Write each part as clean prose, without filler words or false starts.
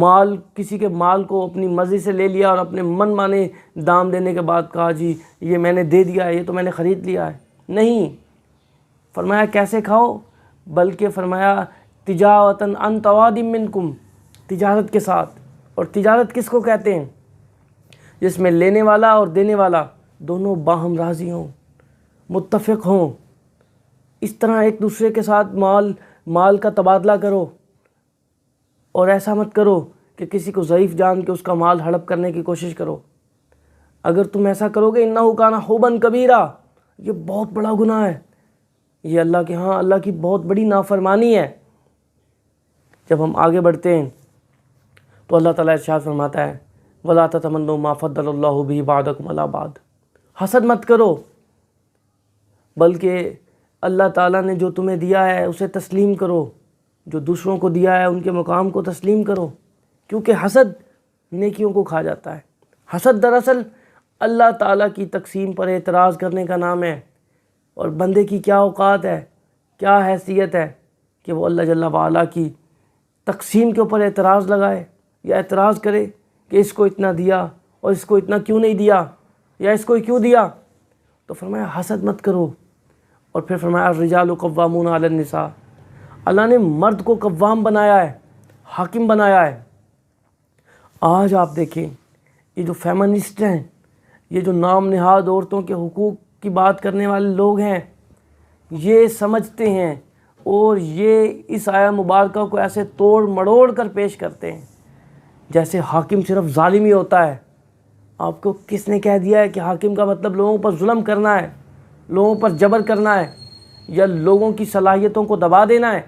مال کسی کے مال کو اپنی مرضی سے لے لیا اور اپنے من مانے دام دینے کے بعد کہا جی یہ میں نے دے دیا ہے، یہ تو میں نے خرید لیا ہے. نہیں، فرمایا کیسے کھاؤ، بلکہ فرمایا تجارتاً عن تراض منکم، تجارت کے ساتھ. اور تجارت کس کو کہتے ہیں؟ جس میں لینے والا اور دینے والا دونوں باہم راضی ہوں، متفق ہوں. اس طرح ایک دوسرے کے ساتھ مال کا تبادلہ کرو، اور ایسا مت کرو کہ کسی کو ضعیف جان کے اس کا مال ہڑپ کرنے کی کوشش کرو. اگر تم ایسا کرو گے انہ کان حوبا کبیرہ، یہ بہت بڑا گناہ ہے، یہ اللہ کے ہاں اللہ کی بہت بڑی نافرمانی ہے. جب ہم آگے بڑھتے ہیں تو اللہ تعالیٰ ارشاد فرماتا ہے وَلَا تَتَمَنُّوا مَا فَضَّلَ اللَّهُ بِهِ بَعْضَكُمْ عَلَىٰ بَعْضٍ، حسد مت کرو، بلکہ اللہ تعالیٰ نے جو تمہیں دیا ہے اسے تسلیم کرو، جو دوسروں کو دیا ہے ان کے مقام کو تسلیم کرو، کیونکہ حسد نیکیوں کو کھا جاتا ہے. حسد دراصل اللہ تعالیٰ کی تقسیم پر اعتراض کرنے کا نام ہے. اور بندے کی کیا اوقات ہے، کیا حیثیت ہے کہ وہ اللہ جل وعلا کی تقسیم کے اوپر اعتراض لگائے یا اعتراض کرے کہ اس کو اتنا دیا اور اس کو اتنا کیوں نہیں دیا، یا اس کو کیوں دیا. تو فرمایا حسد مت کرو. اور پھر فرمایا الرجال قوامون علی النساء، اللہ نے مرد کو قوام بنایا ہے، حاکم بنایا ہے. آج آپ دیکھیں یہ جو فیمنسٹ ہیں، یہ جو نام نہاد عورتوں کے حقوق کی بات کرنے والے لوگ ہیں، یہ سمجھتے ہیں اور یہ اس آیہ مبارکہ کو ایسے توڑ مڑوڑ کر پیش کرتے ہیں جیسے حاکم صرف ظالم ہی ہوتا ہے. آپ کو کس نے کہہ دیا ہے کہ حاکم کا مطلب لوگوں پر ظلم کرنا ہے، لوگوں پر جبر کرنا ہے، یا لوگوں کی صلاحیتوں کو دبا دینا ہے؟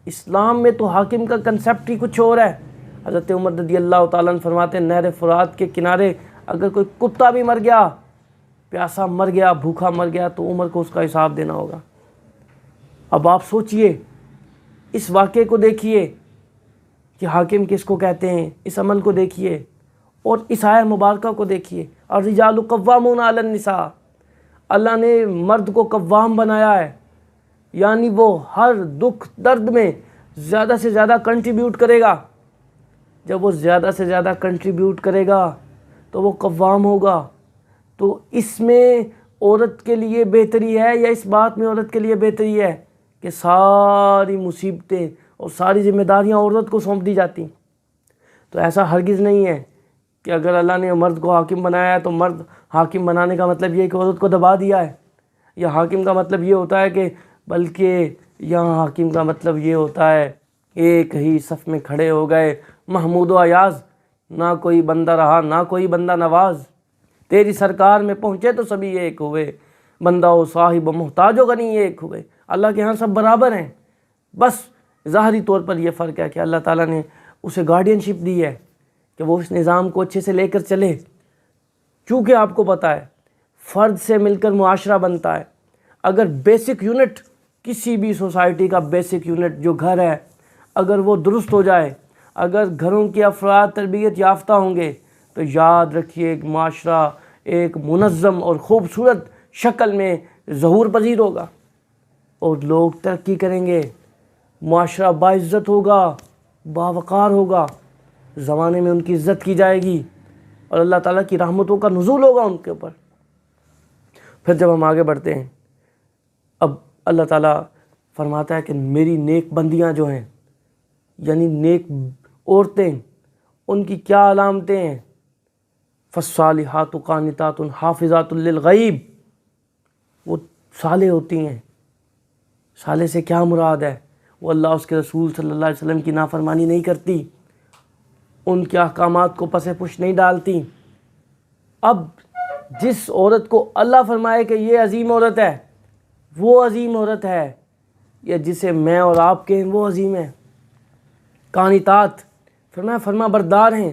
اسلام میں تو حاکم کا کنسیپٹ ہی کچھ اور ہے. حضرت عمر رضی اللہ تعالیٰ عنہ فرماتے ہیں نہر فرات کے کنارے اگر کوئی کتا بھی مر گیا، پیاسا مر گیا، بھوکا مر گیا، تو عمر کو اس کا حساب دینا ہوگا. اب آپ سوچئے، اس واقعے کو دیکھیے کہ حاکم کس کو کہتے ہیں، اس عمل کو دیکھیے اور اس آیہ مبارکہ کو دیکھیے. الرجال قوامون علی النساء، اللہ نے مرد کو قوام بنایا ہے، یعنی وہ ہر دکھ درد میں زیادہ سے زیادہ کنٹریبیوٹ کرے گا. جب وہ زیادہ سے زیادہ کنٹریبیوٹ کرے گا تو وہ قوام ہوگا. تو اس میں عورت کے لیے بہتری ہے یا اس بات میں عورت کے لیے بہتری ہے کہ ساری مصیبتیں اور ساری ذمہ داریاں عورت کو سونپ دی جاتی؟ تو ایسا ہرگز نہیں ہے کہ اگر اللہ نے مرد کو حاکم بنایا ہے تو مرد حاکم بنانے کا مطلب یہ ہے کہ عورت کو دبا دیا ہے، یا حاکم کا مطلب یہ ہوتا ہے کہ بلکہ یہاں حاکم کا مطلب یہ ہوتا ہے ایک ہی صف میں کھڑے ہو گئے محمود و ایاز، نہ کوئی بندہ رہا نہ کوئی بندہ نواز، تیری سرکار میں پہنچے تو سبھی ایک ہوئے، بندہ و صاحب و محتاج و غنی ایک ہوئے. اللہ کے ہاں سب برابر ہیں، بس ظاہری طور پر یہ فرق ہے کہ اللہ تعالیٰ نے اسے گارڈین شپ دی ہے کہ وہ اس نظام کو اچھے سے لے کر چلے. چونکہ آپ کو پتہ ہے فرد سے مل کر معاشرہ بنتا ہے. اگر بیسک یونٹ کسی بھی سوسائٹی کا بیسک یونٹ جو گھر ہے اگر وہ درست ہو جائے، اگر گھروں کے افراد تربیت یافتہ ہوں گے، تو یاد رکھیے ایک معاشرہ ایک منظم اور خوبصورت شکل میں ظہور پذیر ہوگا اور لوگ ترقی کریں گے، معاشرہ باعزت ہوگا، باوقار ہوگا، زمانے میں ان کی عزت کی جائے گی اور اللہ تعالیٰ کی رحمتوں کا نزول ہوگا ان کے اوپر. پھر جب ہم آگے بڑھتے ہیں، اب اللہ تعالیٰ فرماتا ہے کہ میری نیک بندیاں جو ہیں، یعنی نیک عورتیں، ان کی کیا علامتیں ہیں؟ فالصالحات قانتات حافظات للغیب، وہ صالح ہوتی ہیں. صالح سے کیا مراد ہے؟ وہ اللہ اس کے رسول صلی اللہ علیہ وسلم کی نافرمانی نہیں کرتی، ان کے احکامات کو پس پش نہیں ڈالتی. اب جس عورت کو اللہ فرمائے کہ یہ عظیم عورت ہے، وہ عظیم عورت ہے، یا جسے میں اور آپ کہیں وہ عظیم ہے. قانتات فرمایا فرما بردار ہیں،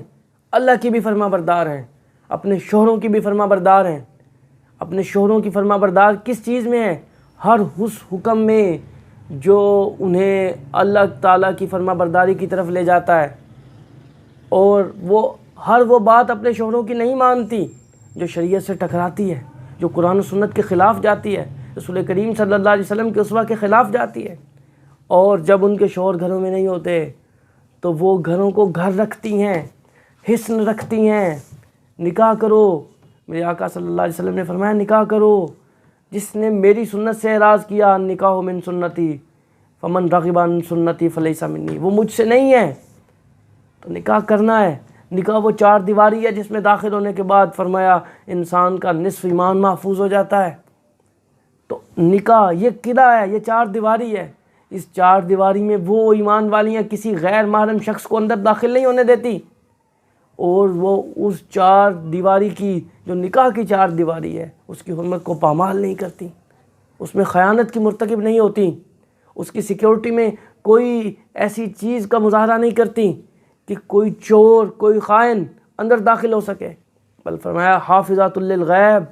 اللہ کی بھی فرما بردار ہیں، اپنے شوہروں کی بھی فرما بردار ہیں. اپنے شوہروں کی فرما بردار کس چیز میں ہے؟ ہر اس حکم میں جو انہیں اللہ تعالیٰ کی فرما برداری کی طرف لے جاتا ہے، اور وہ ہر وہ بات اپنے شوہروں کی نہیں مانتی جو شریعت سے ٹکراتی ہے، جو قرآن و سنت کے خلاف جاتی ہے، رسول کریم صلی اللہ علیہ وسلم کے اسوہ کے خلاف جاتی ہے. اور جب ان کے شوہر گھروں میں نہیں ہوتے تو وہ گھروں کو گھر رکھتی ہیں، حسن رکھتی ہیں۔ نکاح کرو، میرے آقا صلی اللہ علیہ وسلم نے فرمایا نکاح کرو۔ جس نے میری سنت سے اعراض کیا، نکاح من سنتی فمن رغب عن سنتی فلیس منی، وہ مجھ سے نہیں ہے۔ تو نکاح کرنا ہے۔ نکاح وہ 4 دیواری ہے جس میں داخل ہونے کے بعد فرمایا انسان کا نصف ایمان محفوظ ہو جاتا ہے۔ تو نکاح یہ قلعہ ہے، یہ 4 دیواری ہے۔ اس 4 دیواری میں وہ ایمان والی ہیں کسی غیر محرم شخص کو اندر داخل نہیں ہونے دیتی، اور وہ اس 4 دیواری کی جو نکاح کی 4 دیواری ہے اس کی حرمت کو پامال نہیں کرتی، اس میں خیانت کی مرتکب نہیں ہوتی، اس کی سیکیورٹی میں کوئی ایسی چیز کا مظاہرہ نہیں کرتی کہ کوئی چور، کوئی خائن اندر داخل ہو سکے، بل فرمایا حافظات للغیب،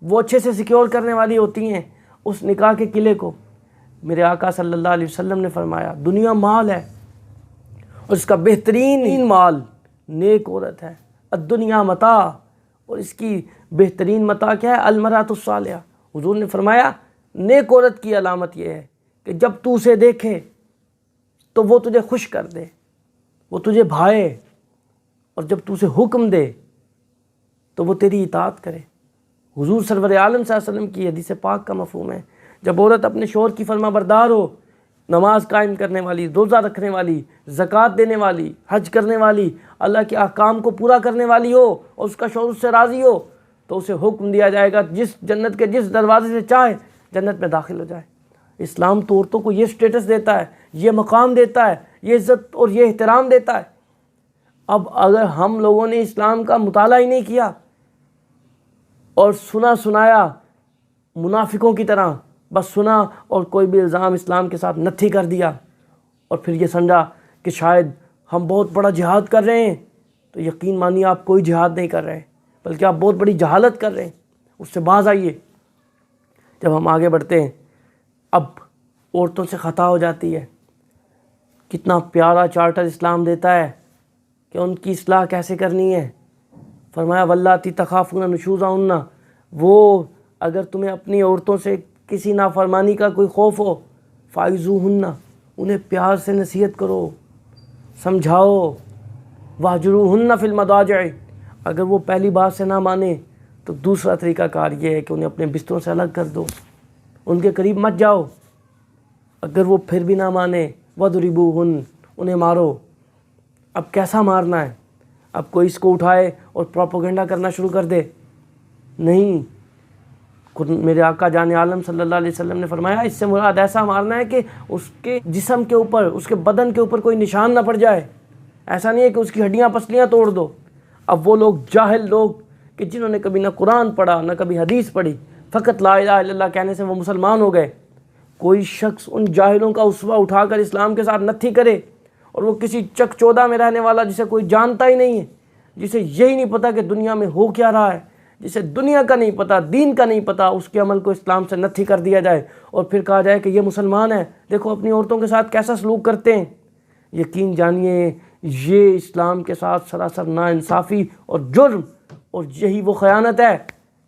وہ اچھے سے سیکیور کرنے والی ہوتی ہیں اس نکاح کے قلعے کو۔ میرے آقا صلی اللہ علیہ وسلم نے فرمایا دنیا مال ہے، اور اس کا بہترین مال نیک عورت ہے۔ الدنیا متاع، اور اس کی بہترین متاع کیا ہے؟ المرأۃ الصالحہ۔ حضور نے فرمایا نیک عورت کی علامت یہ ہے کہ جب تو اسے دیکھے تو وہ تجھے خوش کر دے، وہ تجھے بھائے، اور جب تو اسے حکم دے تو وہ تیری اطاعت کرے۔ حضور سرور عالم صلی اللہ علیہ وسلم کی حدیث پاک کا مفہوم ہے جب عورت اپنے شوہر کی فرما بردار ہو، نماز قائم کرنے والی، روزہ رکھنے والی، زکوٰۃ دینے والی، حج کرنے والی، اللہ کے احکام کو پورا کرنے والی ہو، اور اس کا شوہر اس سے راضی ہو، تو اسے حکم دیا جائے گا جس جنت کے جس دروازے سے چاہے جنت میں داخل ہو جائے۔ اسلام تو عورتوں کو یہ سٹیٹس دیتا ہے، یہ مقام دیتا ہے، یہ عزت اور یہ احترام دیتا ہے۔ اب اگر ہم لوگوں نے اسلام کا مطالعہ ہی نہیں کیا اور سنا سنایا منافقوں کی طرح، بس سنا اور کوئی بھی الزام اسلام کے ساتھ نتھی کر دیا، اور پھر یہ سمجھا کہ شاید ہم بہت بڑا جہاد کر رہے ہیں، تو یقین مانیے آپ کوئی جہاد نہیں کر رہے، بلکہ آپ بہت بڑی جہالت کر رہے ہیں۔ اس سے باز آئیے۔ جب ہم آگے بڑھتے ہیں، اب عورتوں سے خطا ہو جاتی ہے۔ کتنا پیارا چارٹر اسلام دیتا ہے کہ ان کی اصلاح کیسے کرنی ہے۔ فرمایا واللاتی تخافون نشوزہن، وہ اگر تمہیں اپنی عورتوں سے کسی نافرمانی کا کوئی خوف ہو، فائزوہن، انہیں پیار سے نصیحت کرو، سمجھاؤ، واہجروہن فی المضاجع، اگر وہ پہلی بات سے نہ مانے تو دوسرا طریقہ کار یہ ہے کہ انہیں اپنے بستروں سے الگ کر دو، ان کے قریب مت جاؤ۔ اگر وہ پھر بھی نہ مانے وَضْرِبُوهُنَّ، انہیں مارو۔ اب کیسا مارنا ہے؟ اب کوئی اس کو اٹھائے اور پروپیگنڈا کرنا شروع کر دے؟ نہیں، میرے آقا جان عالم صلی اللہ علیہ وسلم نے فرمایا اس سے مراد ایسا مارنا ہے کہ اس کے جسم کے اوپر، اس کے بدن کے اوپر کوئی نشان نہ پڑ جائے۔ ایسا نہیں ہے کہ اس کی ہڈیاں پسلیاں توڑ دو۔ اب وہ لوگ جاہل لوگ کہ جنہوں نے کبھی نہ قرآن پڑھا نہ کبھی حدیث پڑھی، فقط لا الہ الا اللہ کہنے سے وہ مسلمان ہو گئے۔ کوئی شخص ان جاہلوں کا اسوہ اٹھا کر اسلام کے ساتھ نتھی کرے، اور وہ کسی چک چودہ میں رہنے والا جسے کوئی جانتا ہی نہیں ہے، جسے یہی نہیں پتہ کہ دنیا میں ہو کیا رہا ہے، جسے دنیا کا نہیں پتہ، دین کا نہیں پتہ، اس کے عمل کو اسلام سے نتھی کر دیا جائے اور پھر کہا جائے کہ یہ مسلمان ہے، دیکھو اپنی عورتوں کے ساتھ کیسا سلوک کرتے ہیں۔ یقین جانیے یہ اسلام کے ساتھ سراسر ناانصافی اور جرم، اور یہی وہ خیانت ہے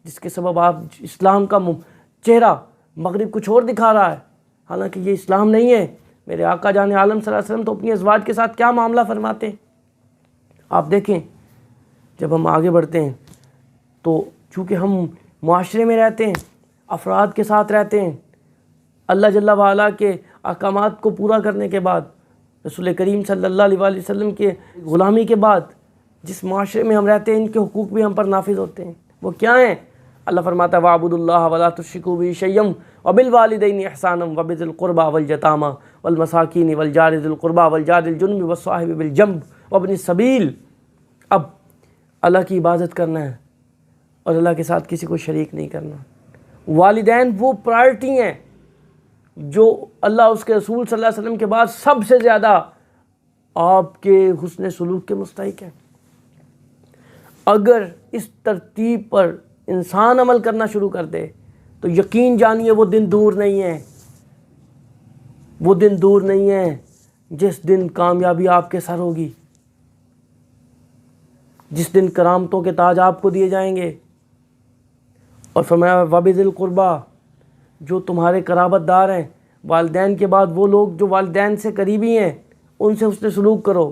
جس کے سبب آپ اسلام کا چہرہ مغرب کچھ اور دکھا رہا ہے، حالانکہ یہ اسلام نہیں ہے۔ میرے آقا جان عالم صلی اللہ علیہ وسلم تو اپنی ازواج کے ساتھ کیا معاملہ فرماتے ہیں آپ دیکھیں۔ جب ہم آگے بڑھتے ہیں تو چونکہ ہم معاشرے میں رہتے ہیں، افراد کے ساتھ رہتے ہیں، اللہ جل وعلا کے احکامات کو پورا کرنے کے بعد، رسول کریم صلی اللہ علیہ وسلم کے غلامی کے بعد جس معاشرے میں ہم رہتے ہیں ان کے حقوق بھی ہم پر نافذ ہوتے ہیں۔ وہ کیا ہیں؟ اللہ فرماتا ہے وَاعْبُدُوا اللَّهَ وَلَا تُشْرِكُوا بِهِ شَيْئًا وَبِالْوَالِدَيْنِ إِحْسَانًا وَبِذِي الْقُرْبَى وَالْيَتَامَى وَالْمَسَاكِينِ وَالْجَارِ ذِي الْقُرْبَى وَالْجَارِ الْجُنُبِ وَالصَّاحِبِ بِالْجَنبِ وَابْنِ السَّبِيلِ۔ اب اللہ کی عبادت کرنا ہے اور اللہ کے ساتھ کسی کو شریک نہیں کرنا۔ والدین وہ پرائرٹی ہیں جو اللہ اس کے رسول صلی اللہ علیہ وسلم کے بعد سب سے زیادہ آپ کے حسن سلوک کے مستحق ہیں۔ اگر اس ترتیب پر انسان عمل کرنا شروع کر دے تو یقین جانیے وہ دن دور نہیں ہے، وہ دن دور نہیں ہے جس دن کامیابی آپ کے سر ہوگی، جس دن کرامتوں کے تاج آپ کو دیے جائیں گے۔ اور فرمایا وَبِذِي الْقُرْبَى، جو تمہارے قرابت دار ہیں، والدین کے بعد وہ لوگ جو والدین سے قریبی ہیں ان سے حسن سلوک کرو۔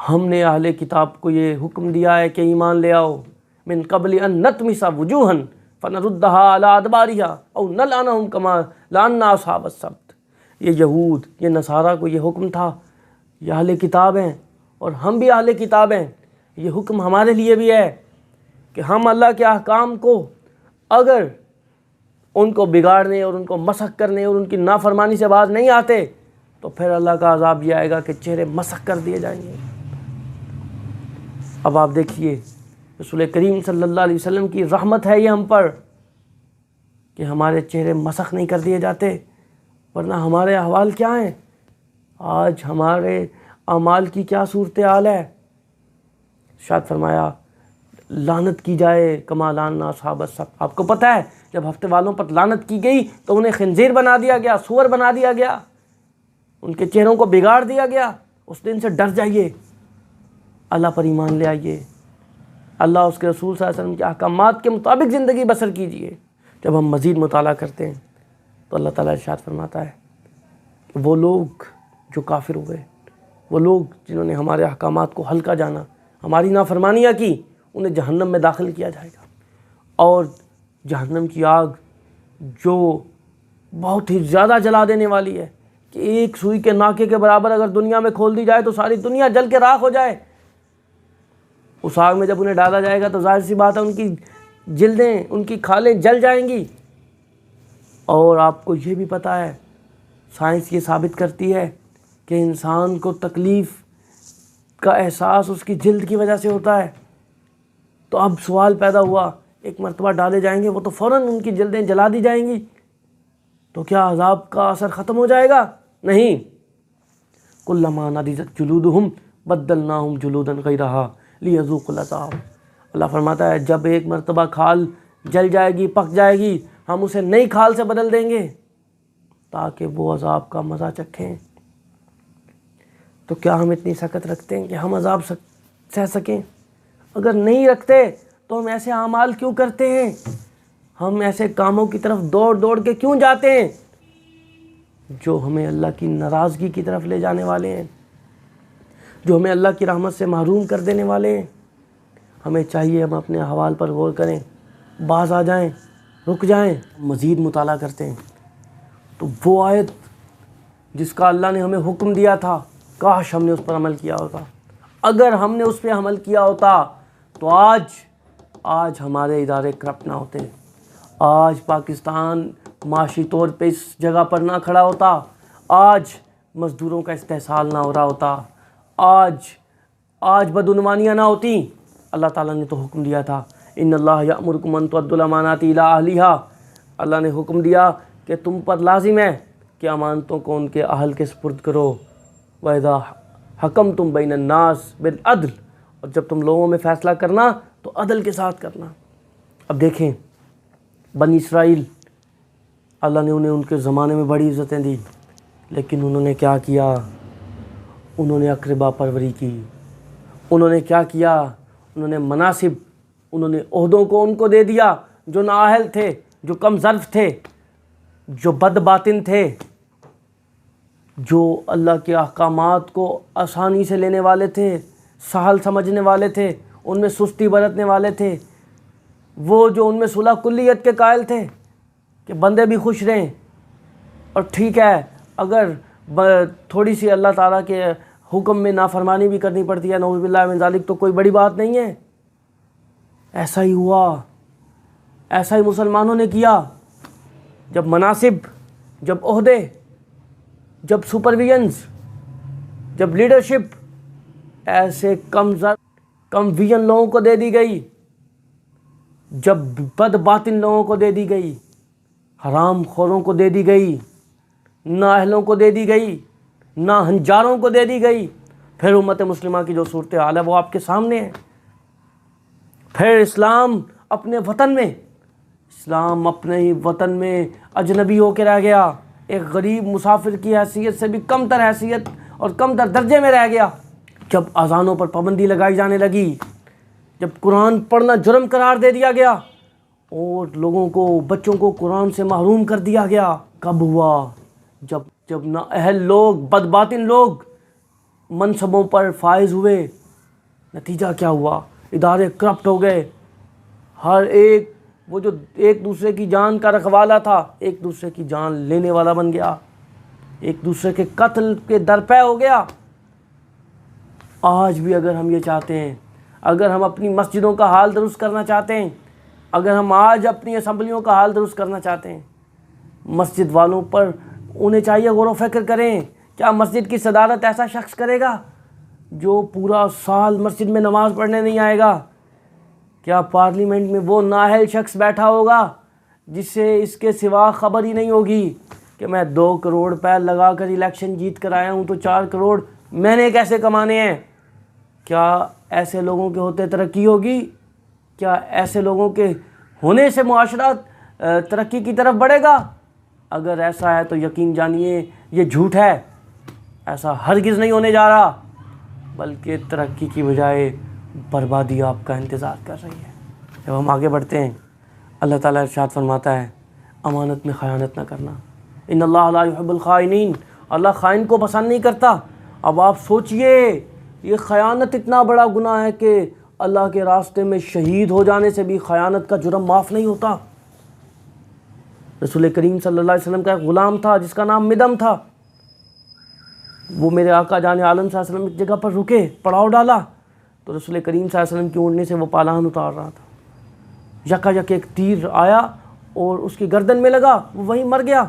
ہم نے اہل کتاب کو یہ حکم دیا ہے کہ ایمان لے آؤ، من قبل ان نطمس وجوہا فنردها علی ادبارها او نلعنهم کما لعنا اصحاب السبت۔ یہ یہود، یہ نصارہ کو یہ حکم تھا، یہ اہل کتاب ہیں اور ہم بھی اہل کتاب ہیں، یہ حکم ہمارے لیے بھی ہے کہ ہم اللہ کے احکام کو اگر ان کو بگاڑنے اور ان کو مسخ کرنے اور ان کی نافرمانی سے باز نہیں آتے تو پھر اللہ کا عذاب یہ آئے گا کہ چہرے مسخ کر دیے جائیں گے۔ اب آپ دیکھیے رسول کریم صلی اللہ علیہ وسلم کی رحمت ہے یہ ہم پر کہ ہمارے چہرے مسخ نہیں کر دیے جاتے، ورنہ ہمارے احوال کیا ہیں؟ آج ہمارے اعمال کی کیا صورتحال ہے؟ ارشاد فرمایا لعنت کی جائے کما لعنا اصحاب السبت۔ آپ کو پتہ ہے جب ہفتے والوں پر لعنت کی گئی تو انہیں خنزیر بنا دیا گیا، سور بنا دیا گیا، ان کے چہروں کو بگاڑ دیا گیا۔ اس دن سے ڈر جائیے، اللہ پر ایمان لے آئیے، اللہ اس کے رسول صلی اللہ علیہ وسلم کے احکامات کے مطابق زندگی بسر کیجیے۔ جب ہم مزید مطالعہ کرتے ہیں تو اللہ تعالیٰ ارشاد فرماتا ہے کہ وہ لوگ جو کافر ہوئے، وہ لوگ جنہوں نے ہمارے احکامات کو ہلکا جانا، ہماری نافرمانیاں کی، انہیں جہنم میں داخل کیا جائے گا، اور جہنم کی آگ جو بہت ہی زیادہ جلا دینے والی ہے کہ ایک سوئی کے ناکے کے برابر اگر دنیا میں کھول دی جائے تو ساری دنیا جل کے راکھ ہو جائے۔ اس آگ میں جب انہیں ڈالا جائے گا تو ظاہر سی بات ہے ان کی جلدیں، ان کی کھالیں جل جائیں گی۔ اور آپ کو یہ بھی پتہ ہے، سائنس یہ ثابت کرتی ہے کہ انسان کو تکلیف کا احساس اس کی جلد کی وجہ سے ہوتا ہے۔ تو اب سوال پیدا ہوا، ایک مرتبہ ڈالے جائیں گے وہ تو فوراً ان کی جلدیں جلا دی جائیں گی، تو کیا عذاب کا اثر ختم ہو جائے گا؟ نہیں۔ کلما نضجت جلودہم بدلناہم جلودا غیرہا لیذوقوا العذاب۔ اللہ فرماتا ہے جب ایک مرتبہ کھال جل جائے گی، پک جائے گی، ہم اسے نئی کھال سے بدل دیں گے تاکہ وہ عذاب کا مزہ چکھیں۔ تو کیا ہم اتنی سخت رکھتے ہیں کہ ہم عذاب سہ سکیں؟ اگر نہیں رکھتے تو ہم ایسے اعمال کیوں کرتے ہیں؟ ہم ایسے کاموں کی طرف دوڑ دوڑ کے کیوں جاتے ہیں جو ہمیں اللہ کی ناراضگی کی طرف لے جانے والے ہیں، جو ہمیں اللہ کی رحمت سے محروم کر دینے والے ہیں؟ ہمیں چاہیے ہم اپنے احوال پر غور کریں، باز آ جائیں، رک جائیں، مزید مطالعہ کرتے ہیں تو وہ آیت جس کا اللہ نے ہمیں حکم دیا تھا، کاش ہم نے اس پر عمل کیا ہوتا۔ اگر ہم نے اس پہ عمل کیا ہوتا تو آج ہمارے ادارے کرپٹ نہ ہوتے، آج پاکستان معاشی طور پہ اس جگہ پر نہ کھڑا ہوتا، آج مزدوروں کا استحصال نہ ہو رہا ہوتا، آج بدعنوانیاں نہ ہوتی۔ اللہ تعالیٰ نے تو حکم دیا تھا ان اللہ یأمرکم ان تؤدوا الامانات الی اہلھا، اللہ نے حکم دیا کہ تم پر لازم ہے کہ امانتوں کو ان کے اہل کے سپرد کرو، وَإِذَا حَكَمْتُمْ بَيْنَ النَّاسِ بِالْعَدْلِ، اور جب تم لوگوں میں فیصلہ کرنا تو عدل کے ساتھ کرنا۔ اب دیکھیں بنی اسرائیل، اللہ نے انہیں ان کے زمانے میں بڑی عزتیں دی، لیکن انہوں نے کیا کیا؟ انہوں نے اقربا پروری کی، انہوں نے کیا کیا؟ انہوں نے مناصب، انہوں نے عہدوں کو ان کو دے دیا جو نااہل تھے، جو کم ظرف تھے، جو بد باطن تھے، جو اللہ کے احکامات کو آسانی سے لینے والے تھے، سہل سمجھنے والے تھے، ان میں سستی برتنے والے تھے، وہ جو ان میں صلح کلیت کے قائل تھے کہ بندے بھی خوش رہیں، اور ٹھیک ہے اگر تھوڑی سی اللہ تعالیٰ کے حکم میں نافرمانی بھی کرنی پڑتی ہے، نعوذ باللہ من ذالک، تو کوئی بڑی بات نہیں ہے۔ ایسا ہی ہوا، ایسا ہی مسلمانوں نے کیا۔ جب مناصب، جب عہدے، جب سپرویژنز، جب لیڈرشپ ایسے کم ویژن لوگوں کو دے دی گئی، جب بد باطن لوگوں کو دے دی گئی، حرام خوروں کو دے دی گئی، نااہلوں کو دے دی گئی، ناہنجاروں کو دے دی گئی، پھر امت مسلمہ کی جو صورتحال ہے وہ آپ کے سامنے ہے۔ پھر اسلام اپنے وطن میں، اسلام اپنے ہی وطن میں اجنبی ہو کے رہ گیا، ایک غریب مسافر کی حیثیت سے بھی کم تر حیثیت اور کم تر درجے میں رہ گیا۔ جب اذانوں پر پابندی لگائی جانے لگی، جب قرآن پڑھنا جرم قرار دے دیا گیا اور لوگوں کو، بچوں کو قرآن سے محروم کر دیا گیا، کب ہوا؟ جب نااہل لوگ، بد باطن لوگ منصبوں پر فائز ہوئے، نتیجہ کیا ہوا؟ ادارے کرپٹ ہو گئے، ہر ایک وہ جو ایک دوسرے کی جان کا رکھوالا تھا ایک دوسرے کی جان لینے والا بن گیا، ایک دوسرے کے قتل کے درپے ہو گیا۔ آج بھی اگر ہم یہ چاہتے ہیں، اگر ہم اپنی مسجدوں کا حال درست کرنا چاہتے ہیں، اگر ہم آج اپنی اسمبلیوں کا حال درست کرنا چاہتے ہیں، مسجد والوں پر انہیں چاہیے غور و فکر کریں۔ کیا مسجد کی صدارت ایسا شخص کرے گا جو پورا سال مسجد میں نماز پڑھنے نہیں آئے گا؟ کیا پارلیمنٹ میں وہ نااہل شخص بیٹھا ہوگا جس سے اس کے سوا خبر ہی نہیں ہوگی کہ میں 2 کروڑ روپے لگا کر الیکشن جیت کر آیا ہوں تو 4 کروڑ میں نے کیسے کمانے ہیں؟ کیا ایسے لوگوں کے ہوتے ترقی ہوگی؟ کیا ایسے لوگوں کے ہونے سے معاشرہ ترقی کی طرف بڑھے گا؟ اگر ایسا ہے تو یقین جانیے یہ جھوٹ ہے، ایسا ہرگز نہیں ہونے جا رہا، بلکہ ترقی کی بجائے بربادی آپ کا انتظار کر رہی ہے۔ جب ہم آگے بڑھتے ہیں، اللہ تعالیٰ ارشاد فرماتا ہے امانت میں خیانت نہ کرنا، ان اللہ لا يحب الخائنین، اللہ خائن کو پسند نہیں کرتا۔ اب آپ سوچئے یہ خیانت اتنا بڑا گناہ ہے کہ اللہ کے راستے میں شہید ہو جانے سے بھی خیانت کا جرم معاف نہیں ہوتا۔ رسول کریم صلی اللہ علیہ وسلم کا ایک غلام تھا جس کا نام مدم تھا، وہ میرے آقا جان عالم صلی اللہ علیہ وسلم ایک جگہ پر رکے، پڑاؤ ڈالا تو رسول کریم صلی اللہ علیہ وسلم کی اونٹنی سے وہ پالان اتار رہا تھا، یکا یک ایک تیر آیا اور اس کی گردن میں لگا، وہ وہیں مر گیا۔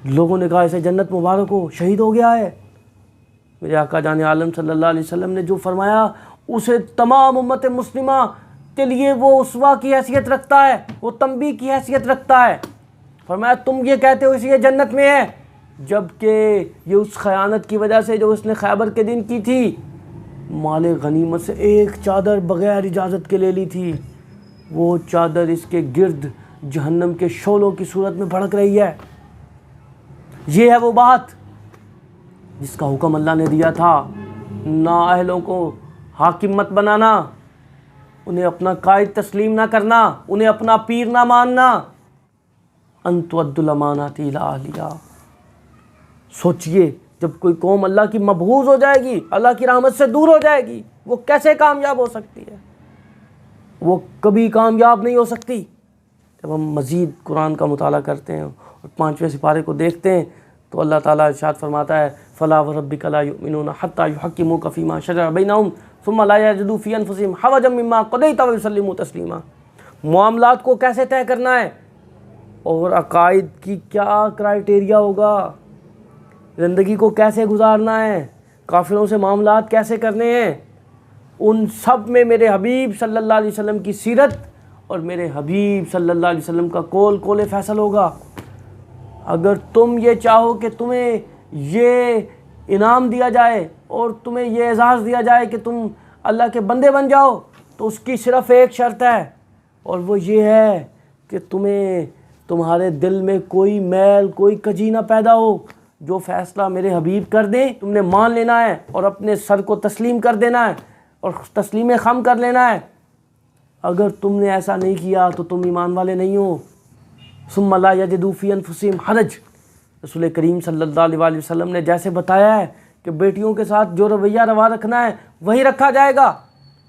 لوگوں نے کہا اسے جنت مبارک ہو، شہید ہو گیا ہے۔ میرے آقا جان عالم صلی اللہ علیہ وسلم نے جو فرمایا اسے تمام امت مسلمہ کے لیے وہ اسوہ کی حیثیت رکھتا ہے، وہ تنبیہ کی حیثیت رکھتا ہے۔ فرمایا تم یہ کہتے ہو اس لیے جنت میں ہے، جبکہ یہ اس خیانت کی وجہ سے جو اس نے خیبر کے دن کی تھی، مال غنیمت سے ایک چادر بغیر اجازت کے لے لی تھی، وہ چادر اس کے گرد جہنم کے شعلوں کی صورت میں بھڑک رہی ہے۔ یہ ہے وہ بات جس کا حکم اللہ نے دیا تھا، نااہلوں کو حاکم مت بنانا، انہیں اپنا قائد تسلیم نہ کرنا، انہیں اپنا پیر نہ ماننا۔ ان تؤدوا الامانات الی اہلھا۔ سوچئے جب کوئی قوم اللہ کی مبغوض ہو جائے گی، اللہ کی رحمت سے دور ہو جائے گی، وہ کیسے کامیاب ہو سکتی ہے؟ وہ کبھی کامیاب نہیں ہو سکتی۔ جب ہم مزید قرآن کا مطالعہ کرتے ہیں اور 5ویں سپارے کو دیکھتے ہیں تو اللہ تعالیٰ ارشاد فرماتا ہے فَلَا وَرَبِّكَ لَا يُؤْمِنُونَ حَتَّى يُحَكِّمُوكَ فِي مَا شَجَرَ بَيْنَهُمْ ثُمَّ لَا يَجِدُوا فِي أَنفُسِهِمْ حَرَجًا مِّمَّا قَضَيْتَ وَيُسَلِّمُوا تَسْلِيمًا۔ معاملات کو کیسے طے کرنا ہے اور عقائد کی کیا کرائیٹیریا ہوگا، زندگی کو کیسے گزارنا ہے، کافروں سے معاملات کیسے کرنے ہیں، ان سب میں میرے حبیب صلی اللہ علیہ وسلم کی سیرت اور میرے حبیب صلی اللہ علیہ وسلم کا قول فیصل ہوگا۔ اگر تم یہ چاہو کہ تمہیں یہ انعام دیا جائے اور تمہیں یہ اعزاز دیا جائے کہ تم اللہ کے بندے بن جاؤ تو اس کی صرف ایک شرط ہے، اور وہ یہ ہے کہ تمہیں تمہارے دل میں کوئی میل کوئی کجی نہ پیدا ہو۔ جو فیصلہ میرے حبیب کر دیں تم نے مان لینا ہے اور اپنے سر کو تسلیم کر دینا ہے اور تسلیم خم کر لینا ہے۔ اگر تم نے ایسا نہیں کیا تو تم ایمان والے نہیں ہو۔ ثم لا یجدوا فی انفسہم حرج، رسول کریم صلی اللہ علیہ وسلم نے جیسے بتایا ہے کہ بیٹیوں کے ساتھ جو رویہ روا رکھنا ہے وہی رکھا جائے گا،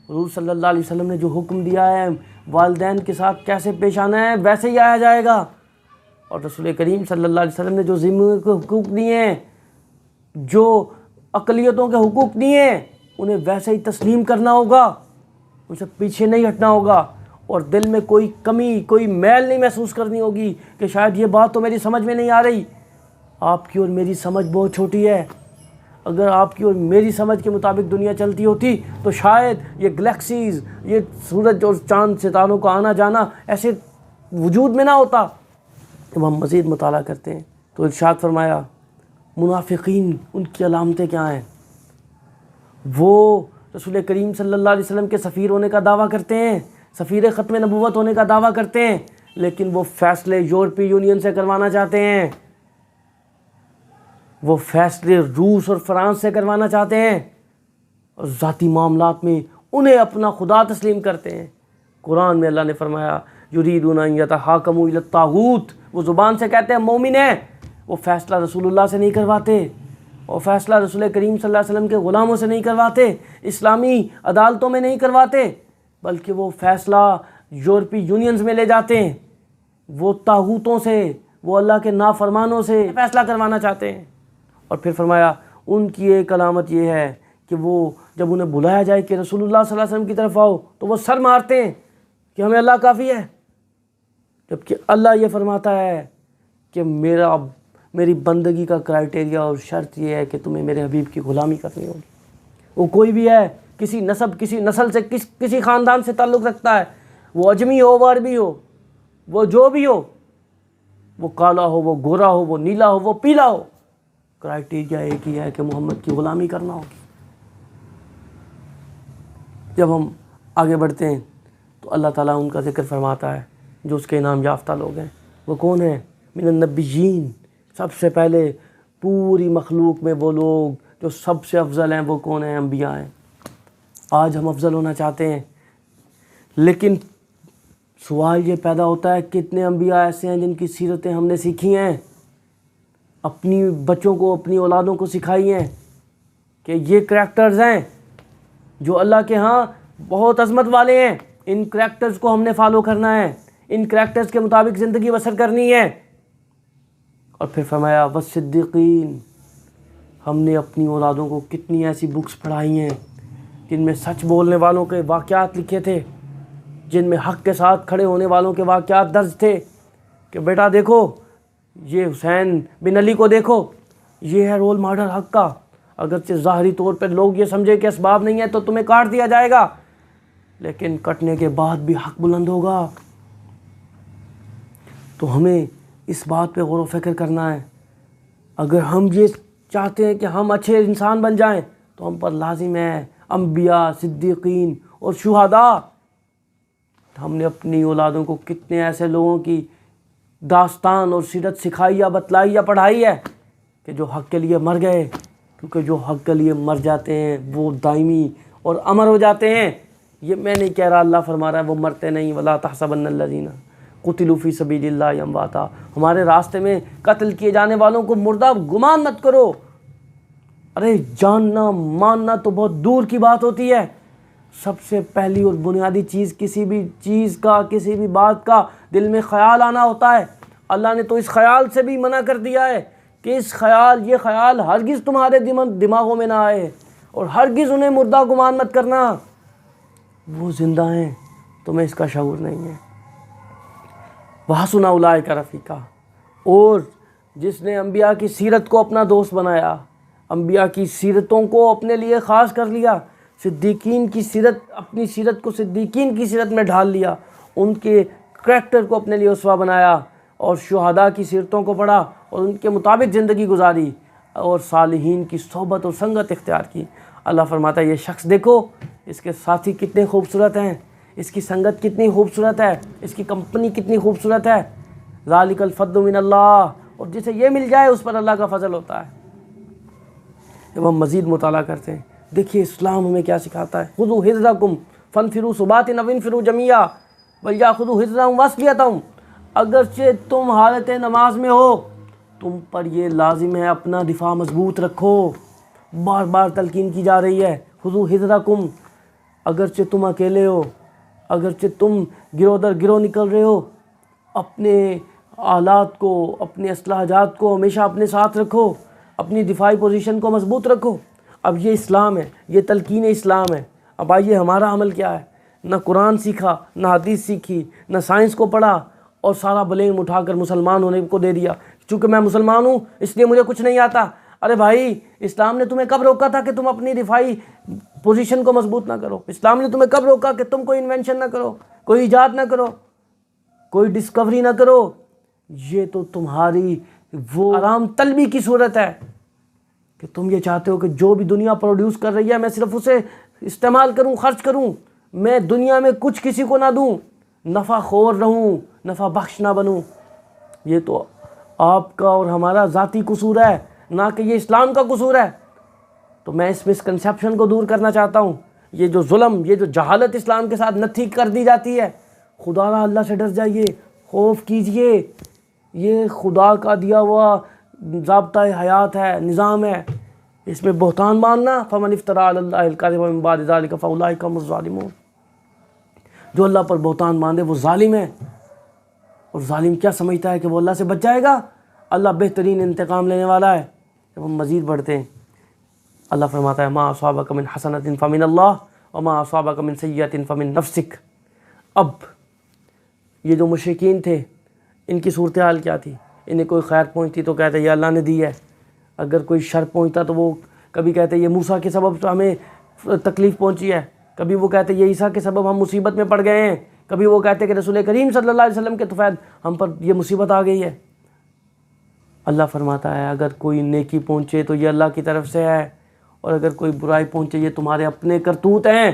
حضور صلی اللہ علیہ وسلم نے جو حکم دیا ہے والدین کے ساتھ کیسے پیش آنا ہے ویسے ہی آیا جائے گا، اور رسول کریم صلی اللہ علیہ وسلم نے جو ذمہ کے حقوق دیے ہیں، جو اقلیتوں کے حقوق دیے ہیں، انہیں ویسے ہی تسلیم کرنا ہوگا، ان سے پیچھے نہیں ہٹنا ہوگا، اور دل میں کوئی کمی کوئی میل نہیں محسوس کرنی ہوگی کہ شاید یہ بات تو میری سمجھ میں نہیں آ رہی۔ آپ کی اور میری سمجھ بہت چھوٹی ہے، اگر آپ کی اور میری سمجھ کے مطابق دنیا چلتی ہوتی تو شاید یہ گلیکسیز، یہ سورج اور چاند ستاروں کا آنا جانا ایسے وجود میں نہ ہوتا۔ جب ہم مزید مطالعہ کرتے ہیں تو ارشاد فرمایا منافقین ان کی علامتیں کیا ہیں؟ وہ رسول کریم صلی اللہ علیہ وسلم کے سفیر ہونے کا دعویٰ کرتے ہیں، سفیر ختم نبوت ہونے کا دعویٰ کرتے ہیں، لیکن وہ فیصلے یورپی یونین سے کروانا چاہتے ہیں، وہ فیصلے روس اور فرانس سے کروانا چاہتے ہیں، اور ذاتی معاملات میں انہیں اپنا خدا تسلیم کرتے ہیں۔ قرآن میں اللہ نے فرمایا یریدون ان یتحاکموا الی الطاغوت، وہ زبان سے کہتے ہیں مومن ہیں، وہ فیصلہ رسول اللہ سے نہیں کرواتے، اور فیصلہ رسول کریم صلی اللہ علیہ وسلم کے غلاموں سے نہیں کرواتے، اسلامی عدالتوں میں نہیں کرواتے، بلکہ وہ فیصلہ یورپی یونینز میں لے جاتے ہیں، وہ طاغوتوں سے، وہ اللہ کے نافرمانوں سے فیصلہ کروانا چاہتے ہیں۔ اور پھر فرمایا ان کی ایک علامت یہ ہے کہ وہ جب انہیں بلایا جائے کہ رسول اللہ صلی اللہ علیہ وسلم کی طرف آؤ تو وہ سر مارتے ہیں کہ ہمیں اللہ کافی ہے، جبکہ اللہ یہ فرماتا ہے کہ میری بندگی کا کرائٹیریا اور شرط یہ ہے کہ تمہیں میرے حبیب کی غلامی کرنی ہوگی۔ وہ کوئی بھی ہے، کسی نسل سے، کسی خاندان سے تعلق رکھتا ہے، وہ اجمی ہو، وہ عربی ہو، وہ جو بھی ہو، وہ کالا ہو، وہ گورا ہو، وہ نیلا ہو، وہ پیلا ہو، کرائٹیریا ایک ہی ہے کہ محمد کی غلامی کرنا ہوگی۔ جب ہم آگے بڑھتے ہیں تو اللہ تعالیٰ ان کا ذکر فرماتا ہے جو اس کے انعام یافتہ لوگ ہیں۔ وہ کون ہیں؟ من النبیین، سب سے پہلے پوری مخلوق میں وہ لوگ جو سب سے افضل ہیں وہ کون ہیں؟ انبیاء ہیں۔ آج ہم افضل ہونا چاہتے ہیں، لیکن سوال یہ پیدا ہوتا ہے کتنے انبیاء ایسے ہیں جن کی سیرتیں ہم نے سیکھی ہیں، اپنی بچوں کو، اپنی اولادوں کو سکھائی ہیں کہ یہ کریکٹرز ہیں جو اللہ کے ہاں بہت عظمت والے ہیں، ان کریکٹرز کو ہم نے فالو کرنا ہے، ان کریکٹرز کے مطابق زندگی بسر کرنی ہے۔ اور پھر فرمایا والصدیقین، ہم نے اپنی اولادوں کو کتنی ایسی بکس پڑھائی ہیں جن میں سچ بولنے والوں کے واقعات لکھے تھے، جن میں حق کے ساتھ کھڑے ہونے والوں کے واقعات درج تھے کہ بیٹا دیکھو یہ حسین بن علی کو دیکھو، یہ ہے رول ماڈل حق کا، اگرچہ ظاہری طور پر لوگ یہ سمجھے کہ اسباب نہیں ہے تو تمہیں کاٹ دیا جائے گا، لیکن کٹنے کے بعد بھی حق بلند ہوگا۔ تو ہمیں اس بات پہ غور و فکر کرنا ہے، اگر ہم یہ چاہتے ہیں کہ ہم اچھے انسان بن جائیں تو ہم پر لازم ہے انبیاء، صدیقین اور شہداء۔ ہم نے اپنی اولادوں کو کتنے ایسے لوگوں کی داستان اور سیرت سکھائی یا بتلائی یا پڑھائی ہے کہ جو حق کے لیے مر گئے، کیونکہ جو حق کے لیے مر جاتے ہیں وہ دائمی اور امر ہو جاتے ہیں۔ یہ میں نہیں کہہ رہا، اللہ فرما رہا ہے وہ مرتے نہیں، وَلَا تَحْسَبَنَّ الَّذِينَ قُتِلُوا فِي سَبِيلِ اللَّهِ أَمْوَاتًا، ہمارے راستے میں قتل کیے جانے والوں کو مردہ گمان مت کرو۔ ارے جاننا ماننا تو بہت دور کی بات ہوتی ہے، سب سے پہلی اور بنیادی چیز کسی بھی چیز کا، کسی بھی بات کا دل میں خیال آنا ہوتا ہے۔ اللہ نے تو اس خیال سے بھی منع کر دیا ہے کہ یہ خیال ہرگز تمہارے دماغوں میں نہ آئے، اور ہرگز انہیں مردہ گمان مت کرنا، وہ زندہ ہیں، تمہیں اس کا شعور نہیں ہے۔ وَحَسُنَ أُولَٰئِكَ رَفِیقًا، اور جس نے انبیاء کی سیرت کو اپنا دوست بنایا، انبیاء کی سیرتوں کو اپنے لیے خاص کر لیا، صدیقین کی سیرت، اپنی سیرت کو صدیقین کی سیرت میں ڈھال لیا، ان کے کریکٹر کو اپنے لیے اسوہ بنایا، اور شہداء کی سیرتوں کو پڑھا اور ان کے مطابق زندگی گزاری، اور صالحین کی صحبت اور سنگت اختیار کی۔ اللہ فرماتا ہے یہ شخص دیکھو اس کے ساتھی کتنے خوبصورت ہیں، اس کی سنگت کتنی خوبصورت ہے، اس کی کمپنی کتنی خوبصورت ہے۔ ذالک الفضل من اللہ، اور جسے یہ مل جائے اس پر اللہ کا فضل ہوتا ہے۔ جب ہم مزید مطالعہ کرتے ہیں، دیکھیے اسلام ہمیں کیا سکھاتا ہے، خذوا حذرکم فانفروا ثبات او انفروا جمیعا ولیأخذوا حذرهم واصلیتهم، اگرچہ تم حالت نماز میں ہو تم پر یہ لازم ہے اپنا دفاع مضبوط رکھو، بار بار تلقین کی جا رہی ہے خذوا حذرکم، اگرچہ تم اکیلے ہو، اگرچہ تم گروہ در گروہ نکل رہے ہو، اپنے آلات کو، اپنے اسلحہ جات کو ہمیشہ اپنے ساتھ رکھو، اپنی دفاعی پوزیشن کو مضبوط رکھو۔ اب یہ اسلام ہے، یہ تلقین اسلام ہے۔ اب آئیے ہمارا عمل کیا ہے؟ نہ قرآن سیکھا، نہ حدیث سیکھی، نہ سائنس کو پڑھا، اور سارا بلیم اٹھا کر مسلمان ہونے کو دے دیا، چونکہ میں مسلمان ہوں اس لیے مجھے کچھ نہیں آتا۔ ارے بھائی، اسلام نے تمہیں کب روکا تھا کہ تم اپنی دفاعی پوزیشن کو مضبوط نہ کرو؟ اسلام نے تمہیں کب روکا کہ تم کوئی انوینشن نہ کرو، کوئی ایجاد نہ کرو، کوئی ڈسکوری نہ کرو؟ یہ تو تمہاری وہ آرام طلبی کی صورت ہے کہ تم یہ چاہتے ہو کہ جو بھی دنیا پروڈیوس کر رہی ہے میں صرف اسے استعمال کروں، خرچ کروں، میں دنیا میں کچھ کسی کو نہ دوں، نفع خور رہوں، نفع بخش نہ بنوں۔ یہ تو آپ کا اور ہمارا ذاتی قصور ہے، نہ کہ یہ اسلام کا قصور ہے۔ تو میں اس مسکنسیپشن کو دور کرنا چاہتا ہوں، یہ جو ظلم، یہ جو جہالت اسلام کے ساتھ نتھی کر دی جاتی ہے، خدا را اللہ سے ڈر جائیے، خوف کیجئے، یہ خدا کا دیا ہوا ضابطۂ حیات ہے، نظام ہے، اس میں بہتان ماننا، فمن افترى علی اللہ الکذب من بعد ذلک فاولئک هم الظالمون، جو اللہ پر بہتان مان دے وہ ظالم ہے۔ اور ظالم کیا سمجھتا ہے کہ وہ اللہ سے بچ جائے گا؟ اللہ بہترین انتقام لینے والا ہے۔ جب ہم مزید بڑھتے ہیں، اللہ فرماتا ہے ما اصابک من حسنۃ فمن اللہ وما اصابک من سیئۃ فمن نفسک۔ اب یہ جو مشرکین تھے ان کی صورتحال کیا تھی؟ انہیں کوئی خیر پہنچتی تو کہتے یہ اللہ نے دی ہے، اگر کوئی شر پہنچتا تو وہ کبھی کہتے یہ موسیٰ کے سبب تو ہمیں تکلیف پہنچی ہے، کبھی وہ کہتے یہ عیسیٰ کے سبب ہم مصیبت میں پڑ گئے ہیں، کبھی وہ کہتے کہ رسول کریم صلی اللہ علیہ وسلم کے طفیل ہم پر یہ مصیبت آ گئی ہے۔ اللہ فرماتا ہے اگر کوئی نیکی پہنچے تو یہ اللہ کی طرف سے ہے، اور اگر کوئی برائی پہنچے یہ تمہارے اپنے کرتوت ہیں۔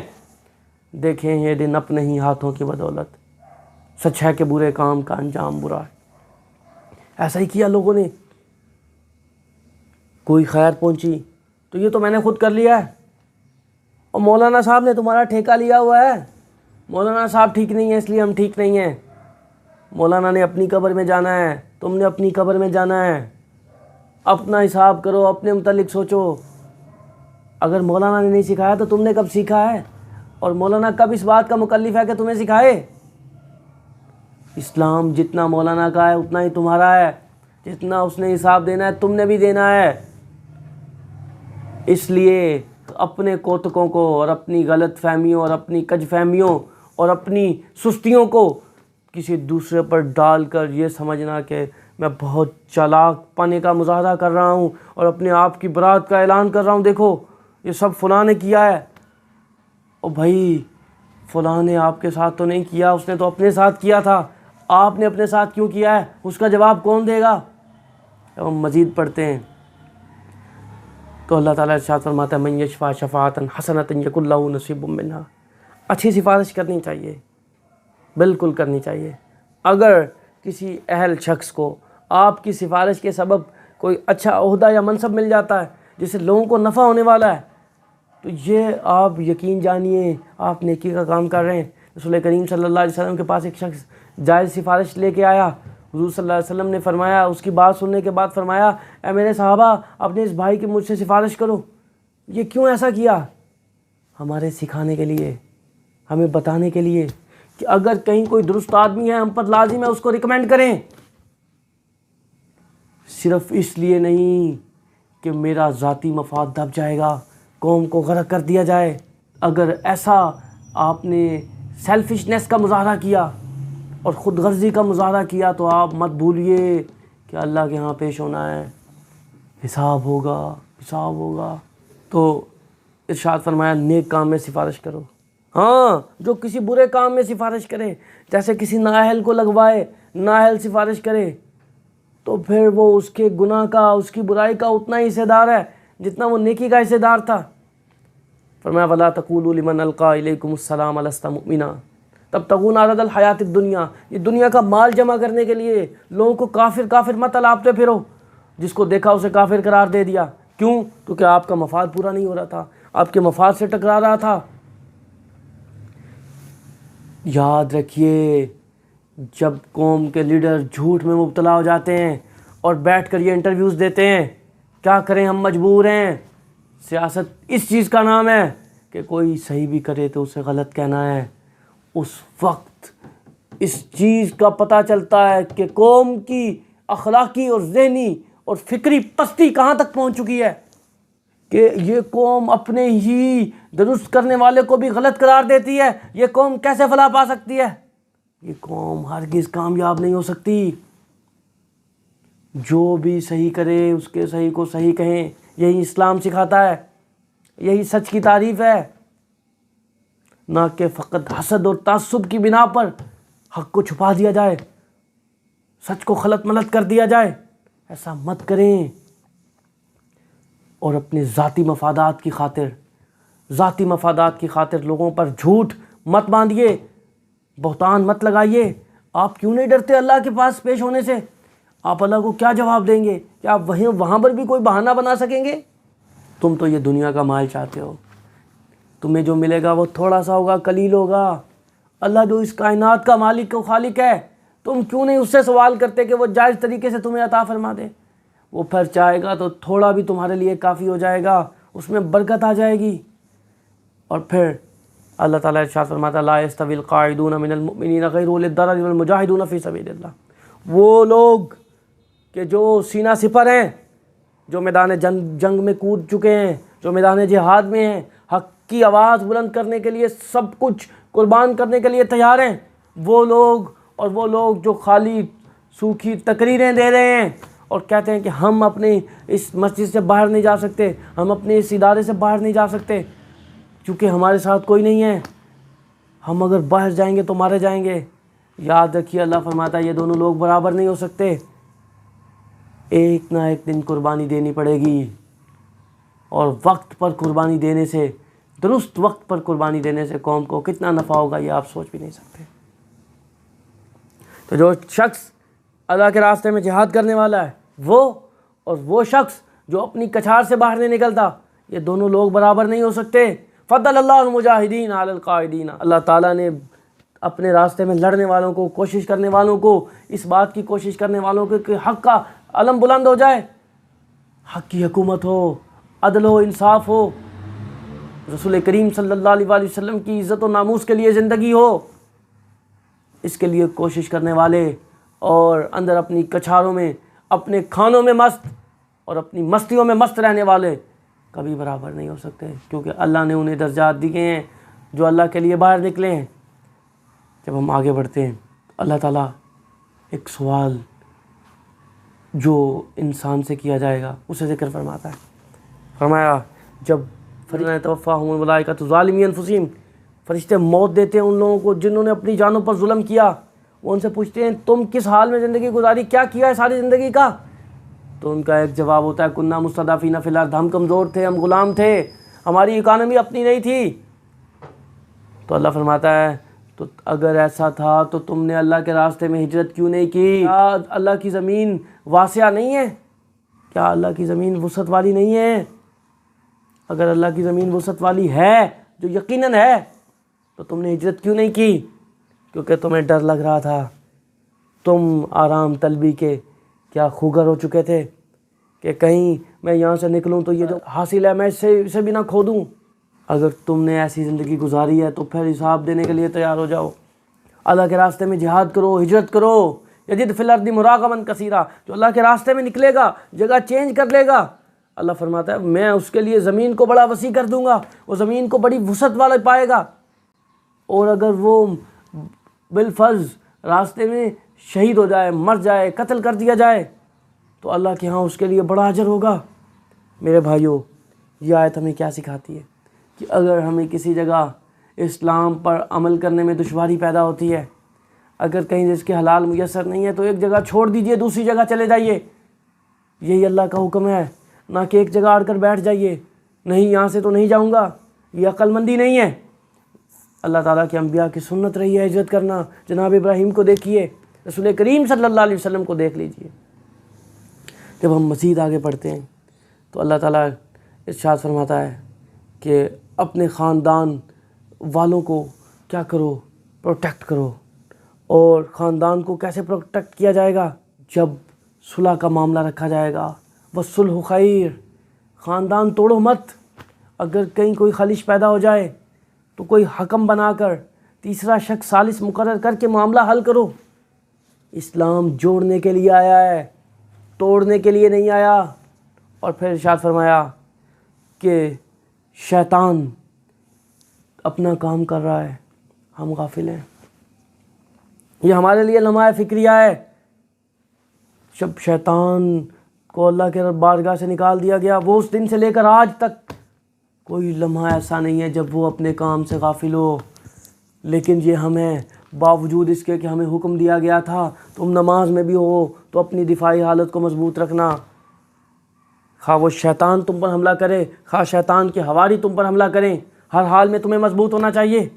دیکھیں یہ دن اپنے ہی ہاتھوں کی بدولت، سچ ہے کہ برے کام کا انجام برا ہے۔ ایسا ہی کیا لوگوں نے، کوئی خیر پہنچی تو یہ تو میں نے خود کر لیا ہے، اور مولانا صاحب نے تمہارا ٹھیکہ لیا ہوا ہے، مولانا صاحب ٹھیک نہیں ہے اس لیے ہم ٹھیک نہیں ہیں، مولانا نے اپنی قبر میں جانا ہے، تم نے اپنی قبر میں جانا ہے، اپنا حساب کرو، اپنے متعلق سوچو۔ اگر مولانا نے نہیں سکھایا تو تم نے کب سیکھا ہے؟ اور مولانا کب اس بات کا مکلف ہے کہ تمہیں سکھائے؟ اسلام جتنا مولانا کا ہے اتنا ہی تمہارا ہے، جتنا اس نے حساب دینا ہے تم نے بھی دینا ہے۔ اس لیے اپنے کوتکوں کو اور اپنی غلط فہمیوں اور اپنی کج فہمیوں اور اپنی سستیوں کو کسی دوسرے پر ڈال کر یہ سمجھنا کہ میں بہت چالاک پنے کا مظاہرہ کر رہا ہوں اور اپنے آپ کی برات کا اعلان کر رہا ہوں، دیکھو یہ سب فلاں نے کیا ہے۔ اور بھائی فلاں نے آپ کے ساتھ تو نہیں کیا، اس نے تو اپنے ساتھ کیا تھا، آپ نے اپنے ساتھ کیوں کیا ہے؟ اس کا جواب کون دے گا؟ جب ہم مزید پڑھتے ہیں تو اللہ تعالیٰ ارشاد فرماتا ہے من یشفع شفاعۃ حسنۃ یکن لہ نصیب منہا۔ اچھی سفارش کرنی چاہیے، بالکل کرنی چاہیے۔ اگر کسی اہل شخص کو آپ کی سفارش کے سبب کوئی اچھا عہدہ یا منصب مل جاتا ہے جس سے لوگوں کو نفع ہونے والا ہے تو یہ آپ یقین جانیے آپ نیکی کا کام کر رہے ہیں۔ رسول کریم صلی اللہ علیہ وسلم کے پاس ایک شخص جائز سفارش لے کے آیا، حضور صلی اللہ علیہ وسلم نے فرمایا، اس کی بات سننے کے بعد فرمایا اے میرے صحابہ اپنے اس بھائی کی مجھ سے سفارش کرو۔ یہ کیوں ایسا کیا؟ ہمارے سکھانے کے لیے، ہمیں بتانے کے لیے کہ اگر کہیں کوئی درست آدمی ہے ہم پر لازم ہے اس کو ریکمینڈ کریں، صرف اس لیے نہیں کہ میرا ذاتی مفاد دب جائے گا، قوم کو غرق کر دیا جائے۔ اگر ایسا آپ نے سیلفشنس کا مظاہرہ کیا اور خود غرضی کا مظاہرہ کیا تو آپ مت بھولیے کہ اللہ کے ہاں پیش ہونا ہے، حساب ہوگا، حساب ہوگا۔ تو ارشاد فرمایا نیک کام میں سفارش کرو۔ ہاں جو کسی برے کام میں سفارش کرے، جیسے کسی نااہل کو لگوائے، نااہل سفارش کرے تو پھر وہ اس کے گناہ کا، اس کی برائی کا اتنا ہی حصے دار ہے جتنا وہ نیکی کا حصے دار تھا۔ فرمایا وَلَا تَقُولُوا لِمَنْ أَلْقَىٰ إِلَيْكُمُ السَّلَامَ لَسْتَ مُؤْمِنًا تَبْتَغُونَ عَرَضَ الْحَيَاةِ الدُّنْيَا۔ یہ دنیا کا مال جمع کرنے کے لیے لوگوں کو کافر کافر مت الاپتے پھرو، جس کو دیکھا اسے کافر قرار دے دیا۔ کیوں؟ کیونکہ آپ کا مفاد پورا نہیں ہو رہا تھا، آپ کے مفاد سے ٹکرا رہا تھا۔ یاد رکھیے جب قوم کے لیڈر جھوٹ میں مبتلا ہو جاتے ہیں اور بیٹھ کر یہ انٹرویوز دیتے ہیں، کیا کریں ہم مجبور ہیں۔ سیاست اس چیز کا نام ہے کہ کوئی صحیح بھی کرے تو اسے غلط کہنا ہے۔ اس وقت اس چیز کا پتہ چلتا ہے کہ قوم کی اخلاقی اور ذہنی اور فکری پستی کہاں تک پہنچ چکی ہے کہ یہ قوم اپنے ہی درست کرنے والے کو بھی غلط قرار دیتی ہے۔ یہ قوم کیسے فلاح پا سکتی ہے؟ یہ قوم ہرگز کامیاب نہیں ہو سکتی۔ جو بھی صحیح کرے اس کے صحیح کو صحیح کہیں، یہی اسلام سکھاتا ہے، یہی سچ کی تعریف ہے، نہ کہ فقط حسد اور تعصب کی بنا پر حق کو چھپا دیا جائے، سچ کو خلط ملط کر دیا جائے۔ ایسا مت کریں، اور اپنے ذاتی مفادات کی خاطر لوگوں پر جھوٹ مت باندھیے، بہتان مت لگائیے۔ آپ کیوں نہیں ڈرتے اللہ کے پاس پیش ہونے سے؟ آپ اللہ کو کیا جواب دیں گے؟ کیا آپ وہاں پر بھی کوئی بہانہ بنا سکیں گے؟ تم تو یہ دنیا کا مال چاہتے ہو، تمہیں جو ملے گا وہ تھوڑا سا ہوگا، قلیل ہوگا۔ اللہ جو اس کائنات کا مالک و خالق ہے، تم کیوں نہیں اس سے سوال کرتے کہ وہ جائز طریقے سے تمہیں عطا فرما دے؟ وہ پھر چاہے گا تو تھوڑا بھی تمہارے لیے کافی ہو جائے گا، اس میں برکت آ جائے گی۔ اور پھر اللہ تعالیٰ ارشاد فرماتا لا یستوی القاعدون من المؤمنین غیر اولی الضرر والمجاہدون فی سبیل اللہ، وہ لوگ کہ جو سینہ سپر ہیں، جو میدان جنگ میں کود چکے ہیں، جو میدان جہاد میں ہیں، حق کی آواز بلند کرنے کے لیے سب کچھ قربان کرنے کے لیے تیار ہیں، وہ لوگ، اور وہ لوگ جو خالی سوکھی تقریریں دے رہے ہیں اور کہتے ہیں کہ ہم اپنی اس مسجد سے باہر نہیں جا سکتے، ہم اپنے اس ادارے سے باہر نہیں جا سکتے کیونکہ ہمارے ساتھ کوئی نہیں ہے، ہم اگر باہر جائیں گے تو مارے جائیں گے۔ یاد رکھیے اللہ فرماتا ہے یہ دونوں لوگ برابر نہیں ہو سکتے، ایک نہ ایک دن قربانی دینی پڑے گی، اور وقت پر قربانی دینے سے، درست وقت پر قربانی دینے سے قوم کو کتنا نفع ہوگا یہ آپ سوچ بھی نہیں سکتے۔ تو جو شخص اللہ کے راستے میں جہاد کرنے والا ہے وہ، اور وہ شخص جو اپنی کچھار سے باہر نہیں نکلتا، یہ دونوں لوگ برابر نہیں ہو سکتے۔ فضل اللہ المجاہدین علی القاعدین، اللہ تعالیٰ نے اپنے راستے میں لڑنے والوں کو، کوشش کرنے والوں کو، اس بات کی کوشش کرنے والوں کو کہ حق کا علم بلند ہو جائے، حق کی حکومت ہو، عدل ہو، انصاف ہو، رسول کریم صلی اللہ علیہ وآلہ وسلم کی عزت و ناموس کے لیے زندگی ہو، اس کے لیے کوشش کرنے والے اور اندر اپنی کچھاروں میں، اپنے کھانوں میں مست اور اپنی مستیوں میں مست رہنے والے کبھی برابر نہیں ہو سکتے، کیونکہ اللہ نے انہیں درجات دیے ہیں جو اللہ کے لیے باہر نکلے ہیں۔ جب ہم آگے بڑھتے ہیں اللہ تعالیٰ ایک سوال جو انسان سے کیا جائے گا اسے ذکر فرماتا ہے، فرمایا جب توفاہم الملائکۃ ظالمی انفسہم، فرشتے موت دیتے ہیں ان لوگوں کو جنہوں نے اپنی جانوں پر ظلم کیا، وہ ان سے پوچھتے ہیں تم کس حال میں زندگی گزاری، کیا کیا ہے ساری زندگی کا؟ تو ان کا ایک جواب ہوتا ہے کننا مستضعفین فی الارض، ہم کمزور تھے، ہم غلام تھے، ہماری اکانومی اپنی نہیں تھی۔ تو اللہ فرماتا ہے تو اگر ایسا تھا تو تم نے اللہ کے راستے میں ہجرت کیوں نہیں کی؟ کیا اللہ کی زمین واسعہ نہیں ہے؟ کیا اللہ کی زمین وسعت والی نہیں ہے؟ اگر اللہ کی زمین وسعت والی ہے، جو یقیناً ہے، تو تم نے ہجرت کیوں نہیں کی؟ کیونکہ تمہیں ڈر لگ رہا تھا، تم آرام طلبی کے کیا خوگر ہو چکے تھے کہ کہیں میں یہاں سے نکلوں تو یہ جو حاصل ہے میں اسے بھی نہ کھو دوں۔ اگر تم نے ایسی زندگی گزاری ہے تو پھر حساب دینے کے لیے تیار ہو جاؤ، اللہ کے راستے میں جہاد کرو، ہجرت کرو۔ یجد فی الارض مراغما کثیرا، جو اللہ کے راستے میں نکلے گا، جگہ چینج کر لے گا، اللہ فرماتا ہے میں اس کے لیے زمین کو بڑا وسیع کر دوں گا، وہ زمین کو بڑی وسعت والا پائے گا۔ اور اگر وہ بالفرض راستے میں شہید ہو جائے، مر جائے، قتل کر دیا جائے تو اللہ کے ہاں اس کے لیے بڑا اجر ہوگا۔ میرے بھائیوں، یہ آیت ہمیں کیا سکھاتی ہے کہ اگر ہمیں کسی جگہ اسلام پر عمل کرنے میں دشواری پیدا ہوتی ہے، اگر کہیں جس کے حلال میسر نہیں ہے تو ایک جگہ چھوڑ دیجئے، دوسری جگہ چلے جائیے، یہی اللہ کا حکم ہے، نہ کہ ایک جگہ اڑ کر بیٹھ جائیے، نہیں یہاں سے تو نہیں جاؤں گا، یہ عقل مندی نہیں ہے۔ اللہ تعالیٰ کے انبیاء کی سنت رہی ہے ہجرت کرنا، جناب ابراہیم کو دیکھیے، رسول کریم صلی اللہ علیہ وسلم کو دیکھ لیجئے۔ جب ہم مزید آگے پڑھتے ہیں تو اللہ تعالیٰ ارشاد فرماتا ہے کہ اپنے خاندان والوں کو کیا کرو، پروٹیکٹ کرو۔ اور خاندان کو کیسے پروٹیکٹ کیا جائے گا؟ جب صلح کا معاملہ رکھا جائے گا، والصلح خیر، خاندان توڑو مت۔ اگر کہیں کوئی خلش پیدا ہو جائے تو کوئی حکم بنا کر، تیسرا شخص ثالث مقرر کر کے معاملہ حل کرو۔ اسلام جوڑنے کے لیے آیا ہے، توڑنے کے لیے نہیں آیا۔ اور پھر ارشاد فرمایا کہ شیطان اپنا کام کر رہا ہے، ہم غافل ہیں۔ یہ ہمارے لیے لمحہ فکریہ ہے۔ جب شیطان کو اللہ کے بارگاہ سے نکال دیا گیا، وہ اس دن سے لے کر آج تک کوئی لمحہ ایسا نہیں ہے جب وہ اپنے کام سے غافل ہو۔ لیکن یہ ہمیں باوجود اس کے کہ ہمیں حکم دیا گیا تھا تم نماز میں بھی ہو تو اپنی دفاعی حالت کو مضبوط رکھنا، خواہ وہ شیطان تم پر حملہ کرے، خواہ شیطان کے حواری تم پر حملہ کریں، ہر حال میں تمہیں مضبوط ہونا چاہیے۔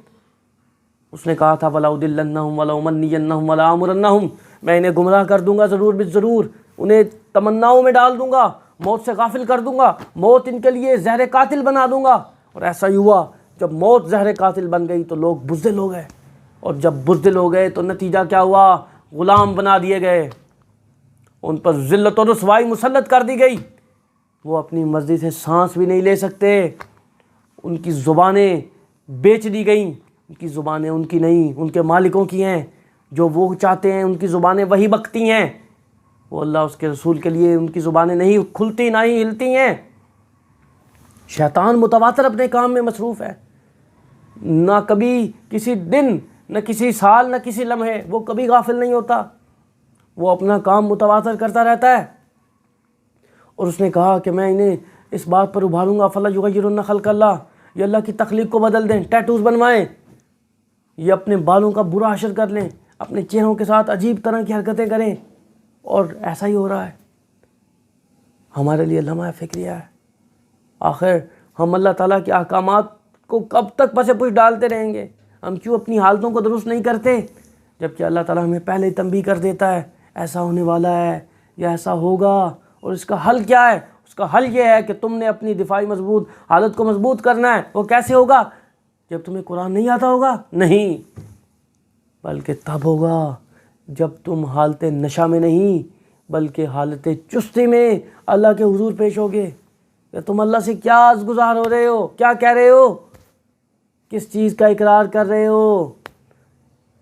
اس نے کہا تھا وَلَأُضِلَّنَّهُمْ وَلَأُمَنِّيَنَّهُمْ وَلَآمُرَنَّهُمْ، میں انہیں گمراہ کر دوں گا ضرور بالضرور، انہیں تمناؤں میں ڈال دوں گا، موت سے غافل کر دوں گا، موت ان کے لیے زہر قاتل بنا دوں گا۔ اور ایسا ہی ہوا، جب موت زہر قاتل بن گئی تو لوگ بزدل ہو گئے، اور جب بزدل ہو گئے تو نتیجہ کیا ہوا؟ غلام بنا دیے گئے۔ ان پر ذلت و رسوائی مسلط کر دی گئی، وہ اپنی مرضی سے سانس بھی نہیں لے سکتے، ان کی زبانیں بیچ دی گئیں، ان کی زبانیں ان کی نہیں، ان کے مالکوں کی ہیں، جو وہ چاہتے ہیں ان کی زبانیں وہی بکتی ہیں، وہ اللہ اس کے رسول کے لیے ان کی زبانیں نہیں کھلتی نہ ہی ہلتی ہیں۔ شیطان متواتر اپنے کام میں مصروف ہے، نہ کبھی کسی دن، نہ کسی سال، نہ کسی لمحے وہ کبھی غافل نہیں ہوتا، وہ اپنا کام متواتر کرتا رہتا ہے۔ اور اس نے کہا کہ میں انہیں اس بات پر ابھاروں گا، فَلَا يُغَيِّرُنَّ خَلْقَ اللَّهِ، یہ اللہ کی تخلیق کو بدل دیں، ٹیٹوز بنوائیں، یہ اپنے بالوں کا برا حشر کر لیں، اپنے چہروں کے ساتھ عجیب طرح کی حرکتیں کریں، اور ایسا ہی ہو رہا ہے۔ ہمارے لیے لمحہ فکریہ ہے، آخر ہم اللہ تعالیٰ کے احکامات کو کب تک پس پش ڈالتے رہیں گے؟ ہم کیوں اپنی حالتوں کو درست نہیں کرتے، جبکہ اللہ تعالیٰ ہمیں پہلے ہی تنبیہ کر دیتا ہے ایسا ہونے والا ہے یا ایسا ہوگا، اور اس کا حل کیا ہے؟ اس کا حل یہ ہے کہ تم نے اپنی دفاعی مضبوط حالت کو مضبوط کرنا ہے۔ وہ کیسے ہوگا؟ جب تمہیں قرآن نہیں آتا ہوگا؟ نہیں، بلکہ تب ہوگا جب تم حالت نشہ میں نہیں بلکہ حالت چستی میں اللہ کے حضور پیش ہوگے، کہ تم اللہ سے کیا گزار ہو رہے ہو، کیا کہہ رہے ہو، کس چیز کا اقرار کر رہے ہو،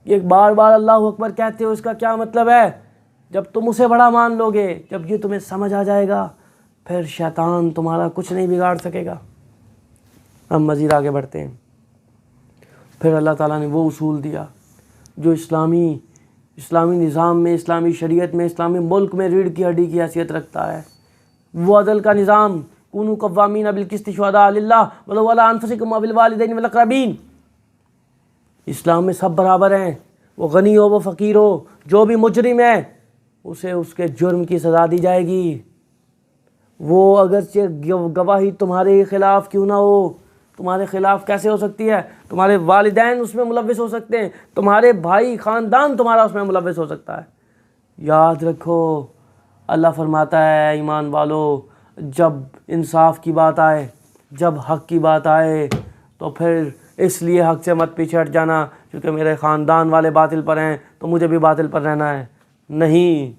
یہ بار بار اللہ اکبر کہتے ہو، اس کا کیا مطلب ہے؟ جب تم اسے بڑا مان لو گے، جب یہ تمہیں سمجھ آ جائے گا، پھر شیطان تمہارا کچھ نہیں بگاڑ سکے گا۔ ہم مزید آگے بڑھتے ہیں۔ پھر اللہ تعالیٰ نے وہ اصول دیا جو اسلامی نظام میں، اسلامی شریعت میں، اسلامی ملک میں ریڑھ کی ہڈی کی حیثیت رکھتا ہے۔ وہ عدل کا نظام، کونوا قوامین بالقسط شہداء للہ ولو علی انفسکم او بالوالدین والاقربین۔ اسلام میں سب برابر ہیں، وہ غنی ہو وہ فقیر ہو، جو بھی مجرم ہے اسے اس کے جرم کی سزا دی جائے گی، وہ اگرچہ گواہی تمہارے خلاف کیوں نہ ہو۔ تمہارے خلاف کیسے ہو سکتی ہے؟ تمہارے والدین اس میں ملوث ہو سکتے ہیں، تمہارے بھائی خاندان تمہارا اس میں ملوث ہو سکتا ہے۔ یاد رکھو، اللہ فرماتا ہے ایمان والو، جب انصاف کی بات آئے، جب حق کی بات آئے تو پھر اس لیے حق سے مت پیچھے ہٹ جانا کیونکہ میرے خاندان والے باطل پر ہیں تو مجھے بھی باطل پر رہنا ہے۔ نہیں،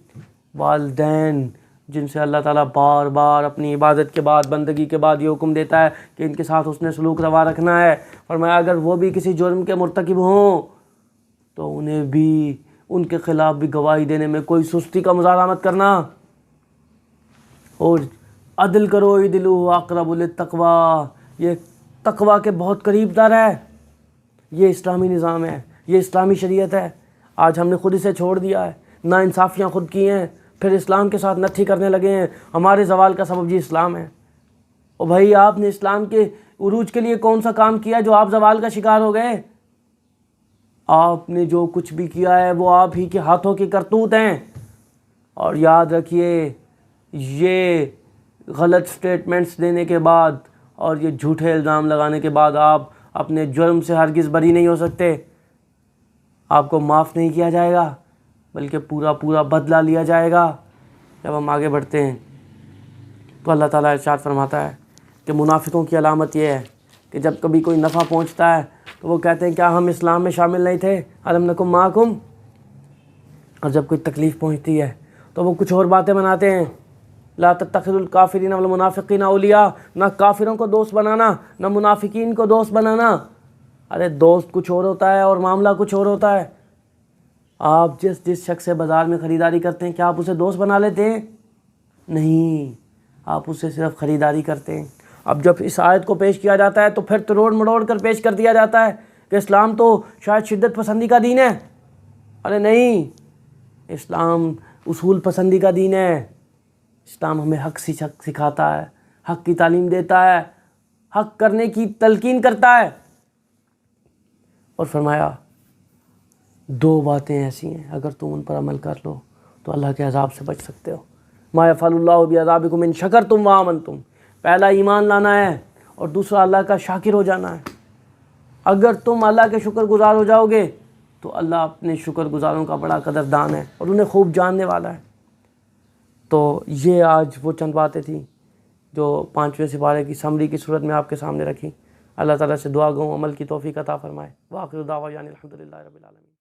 والدین جن سے اللہ تعالیٰ بار بار اپنی عبادت کے بعد، بندگی کے بعد یہ حکم دیتا ہے کہ ان کے ساتھ حسن سلوک روا رکھنا ہے، فرمایا اگر وہ بھی کسی جرم کے مرتکب ہوں تو انہیں بھی ان کے خلاف بھی گواہی دینے میں کوئی سستی کا مظاہرہ مت کرنا، اور عدل کرو، اعدلوا اقرب للتقوی، یہ تقوی کے بہت قریب تر ہے۔ یہ اسلامی نظام ہے، یہ اسلامی شریعت ہے۔ آج ہم نے خود اسے چھوڑ دیا ہے، نا انصافیاں خود کی ہیں، پھر اسلام کے ساتھ نٹھی کرنے لگے ہیں۔ ہمارے زوال کا سبب جی اسلام ہے۔ اور بھائی آپ نے اسلام کے عروج کے لیے کون سا کام کیا جو آپ زوال کا شکار ہو گئے؟ آپ نے جو کچھ بھی کیا ہے وہ آپ ہی کے ہاتھوں کی کرتوت ہیں۔ اور یاد رکھیے، یہ غلط سٹیٹمنٹس دینے کے بعد اور یہ جھوٹے الزام لگانے کے بعد آپ اپنے جرم سے ہرگز بری نہیں ہو سکتے۔ آپ کو معاف نہیں کیا جائے گا بلکہ پورا بدلہ لیا جائے گا۔ جب ہم آگے بڑھتے ہیں تو اللہ تعالیٰ ارشاد فرماتا ہے کہ منافقوں کی علامت یہ ہے کہ جب کبھی کوئی نفع پہنچتا ہے تو وہ کہتے ہیں کیا ہم اسلام میں شامل نہیں تھے، الم نکم معکم، اور جب کوئی تکلیف پہنچتی ہے تو وہ کچھ اور باتیں بناتے ہیں۔ لا تتخذوا الکافرین والمنافقین اولیاء، نہ کافروں کو دوست بنانا نہ منافقین کو دوست بنانا۔ ارے دوست کچھ اور ہوتا ہے اور معاملہ کچھ اور ہوتا ہے۔ آپ جس شخص سے بازار میں خریداری کرتے ہیں کیا آپ اسے دوست بنا لیتے ہیں؟ نہیں، آپ اسے صرف خریداری کرتے ہیں۔ اب جب اس آیت کو پیش کیا جاتا ہے تو پھر تروڑ مڑوڑ کر پیش کر دیا جاتا ہے کہ اسلام تو شاید شدت پسندی کا دین ہے۔ ارے نہیں، اسلام اصول پسندی کا دین ہے۔ اسلام ہمیں حق سکھاتا ہے، حق کی تعلیم دیتا ہے، حق کرنے کی تلقین کرتا ہے۔ اور فرمایا دو باتیں ایسی ہیں اگر تم ان پر عمل کر لو تو اللہ کے عذاب سے بچ سکتے ہو۔ ما یفعل اللہ بعذابکم ان شکرتم وآمنتم، پہلا ایمان لانا ہے اور دوسرا اللہ کا شاکر ہو جانا ہے۔ اگر تم اللہ کے شکر گزار ہو جاؤ گے تو اللہ اپنے شکر گزاروں کا بڑا قدردان ہے اور انہیں خوب جاننے والا ہے۔ تو یہ آج وہ چند باتیں تھیں جو 5ویں سپارے کی سمری کی صورت میں آپ کے سامنے رکھی۔ اللہ تعالیٰ سے دعا گو عمل کی توفیق عطا فرمائے۔ وآخر دعوانا الحمدللہ رب العالمین۔